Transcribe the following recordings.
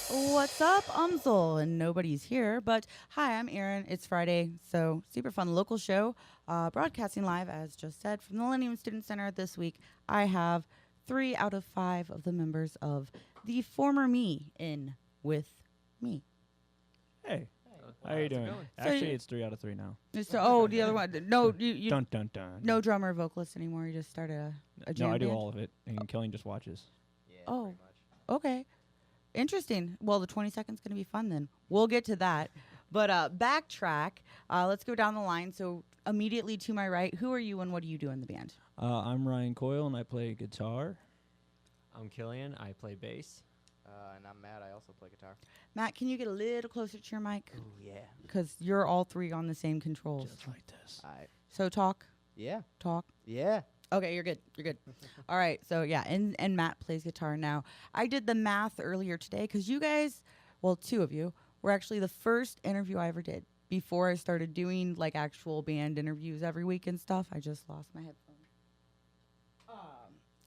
What's up, UMSL? And nobody's here, but hi, I'm Erin. It's Friday, so super fun local show, broadcasting live, as just said, from the Millennium Student Center. This week, I have 3 out of 5 of the members of the former me in with me. Hey, how are you doing? going? Actually, it's 3 out of 3 now. So, the other one, no, you Dun dun dun. no drummer, vocalist anymore. You just started a jam No, I do band? all of it, and Killian just watches. Yeah, Oh. pretty much. Okay. Interesting. Well, the 20 seconds going to be fun then. We'll get to that. But backtrack. Let's go down the line. So immediately to my right, who are you and what do you do in the band? I'm Ryan Coyle, and I play guitar. I'm Killian. I play bass. And I'm Matt. I also play guitar. Matt, can you get a little closer to your mic? Oh yeah. Because you're all three on the same controls. Just like this. So talk. Yeah. Talk. Yeah. Okay, you're good. You're good. All right. So yeah, and Matt plays guitar now. I did the math earlier today because you guys, well, 2 of you, were actually the first interview I ever did before I started doing like actual band interviews every week and stuff. I just lost my headphones.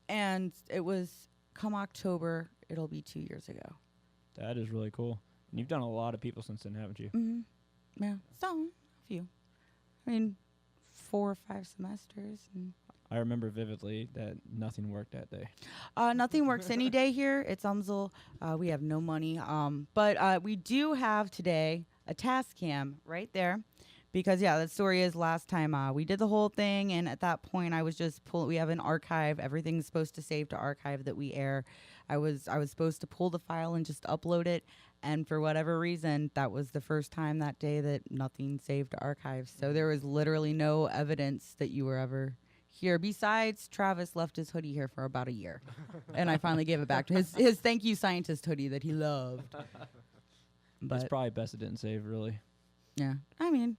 And it was come October, it'll be 2 years ago. That is really cool. And you've done a lot of people since then, haven't you? Mm-hmm. Yeah. So a few. I mean, 4 or 5 semesters and. I remember vividly that nothing worked that day. Nothing works any day here. It's UMSL. We have no money. But we do have today a task cam right there. Because, yeah, the story is last time we did the whole thing. And at that point, I was just we have an archive. Everything's supposed to save to archive that we air. I was supposed to pull the file and just upload it. And for whatever reason, that was the first time that day that nothing saved to archive. So there was literally no evidence that you were ever here. Besides, Travis left his hoodie here for about a year, and I finally gave it back to his thank you scientist hoodie that he loved. It's But probably best it didn't save, really. yeah, I mean,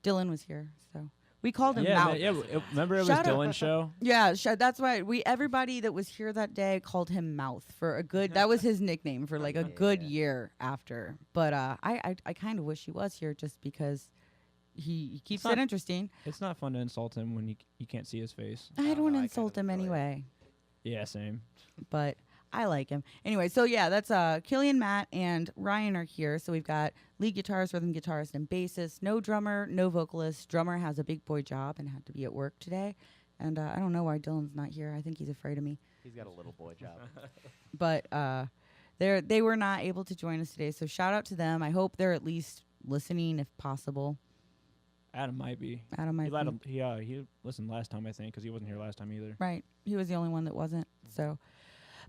Dylan was here, so we called him Yeah, Mouth. remember it was Shout out. Dylan's show? Yeah, that's why everybody that was here that day called him Mouth for a good. That was his nickname for like a good year after. But I kind of wish he was here just because. He keeps it interesting. It's not fun to insult him when you can't see his face. I don't don't know, I insult kind him of enjoy it. anyway. Yeah, same. But I like him. Anyway, so yeah, that's Killian, Matt, and Ryan are here. So we've got lead guitarist, rhythm guitarist, and bassist. No drummer, no vocalist. Drummer has a big boy job and had to be at work today. And I don't know why Dylan's not here. I think he's afraid of me. He's got a little boy job. But they were not able to join us today. So shout out to them. I hope they're at least listening if possible. Adam might be. Adam might be. He listened last time, I think, because he wasn't here last time either. Right. He was the only one that wasn't. So,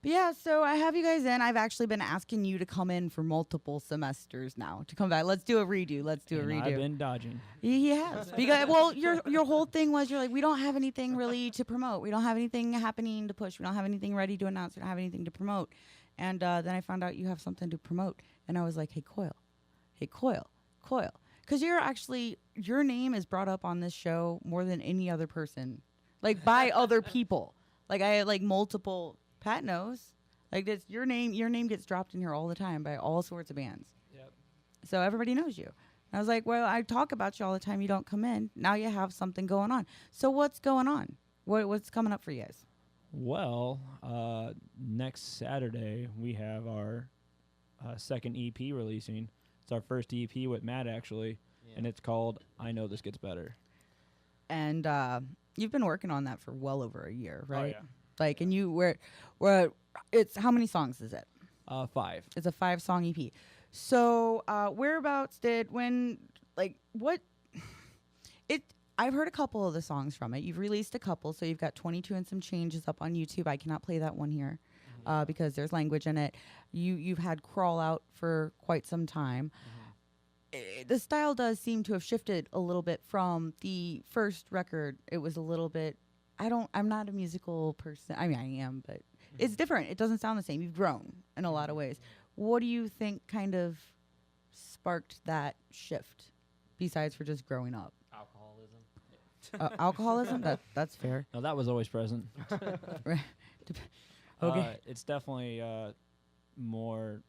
but yeah, so I have you guys in. I've actually been asking you to come in for multiple semesters now to come back. Let's do a redo. And I've been dodging. He has. Because, well, your whole thing was you're like, we don't have anything really to promote. We don't have anything happening to push. We don't have anything ready to announce. We don't have anything to promote. And then I found out you have something to promote. And I was like, hey, Coyle. Because your name is brought up on this show more than any other person, like by other people. Like I had like multiple. Pat knows. Like this, your name gets dropped in here all the time by all sorts of bands. Yep. So everybody knows you. I was like, well, I talk about you all the time. You don't come in. Now you have something going on. So what's going on? What's coming up for you guys? Well, next Saturday we have our second EP releasing. It's our first EP with Matt, actually, and it's called I Know This Gets Better. And you've been working on that for well over a year, right? Oh, yeah. Like, and it's how many songs is it? 5. It's a 5-song EP. So whereabouts I've heard a couple of the songs from it. You've released a couple, so you've got 22 and some changes up on YouTube. I cannot play that one here. Because there's language in it. You've had Crawl Out for quite some time. The style does seem to have shifted a little bit from the first record. It was a little bit. I'm not a musical person. I mean, I am, but it's different. It doesn't sound the same. You've grown in a lot of ways. What do you think kind of sparked that shift, besides for just growing up? Alcoholism. Alcoholism. That's fair. No, that was always present. Right. Okay. It's definitely more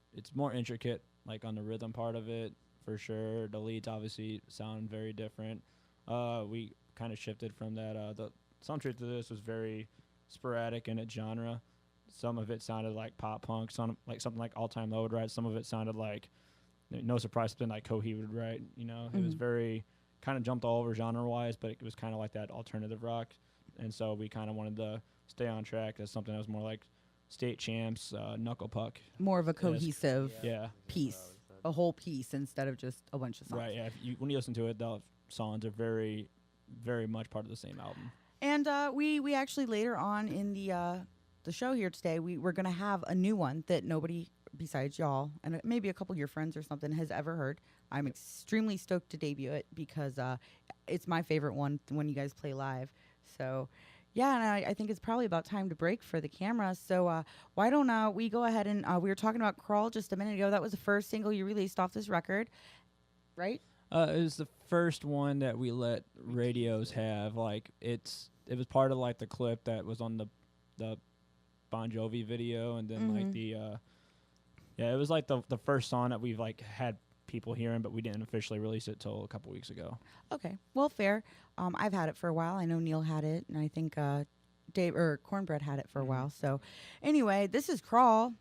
intricate, like on the rhythm part of it, for sure. The leads obviously sound very different. We kind of shifted from that. The soundtrack to this was very sporadic in its genre. some of it sounded like pop punk, some like something like All Time Low would write. Some of it sounded like, no surprise, something like Coheed would write. It was very kind of jumped all over genre wise, but it was kind of like that alternative rock. And so we kind of wanted to stay on track as something that was more like State Champs, Knuckle Puck. More of a cohesive Yeah. piece, a whole piece instead of just a bunch of songs. Right. Yeah. When you listen to it, the songs are very, very much part of the same album. And we actually later on in the show here today, we're gonna have a new one that nobody besides y'all and maybe a couple of your friends or something has ever heard. I'm extremely stoked to debut it because it's my favorite one when you guys play live. So yeah, and I think it's probably about time to break for the camera. So why don't we go ahead and we were talking about Crawl just a minute ago. That was the first single you released off this record, right? It was the first one that we let radios have. Like it was part of like the clip that was on the Bon Jovi video, and then like it was like the first song that we've like had people hearing, but we didn't officially release it till a couple weeks ago. Okay, well, fair. I've had it for a while. I know Neil had it, and I think Dave or Cornbread had it for a while. So anyway, this is Crawl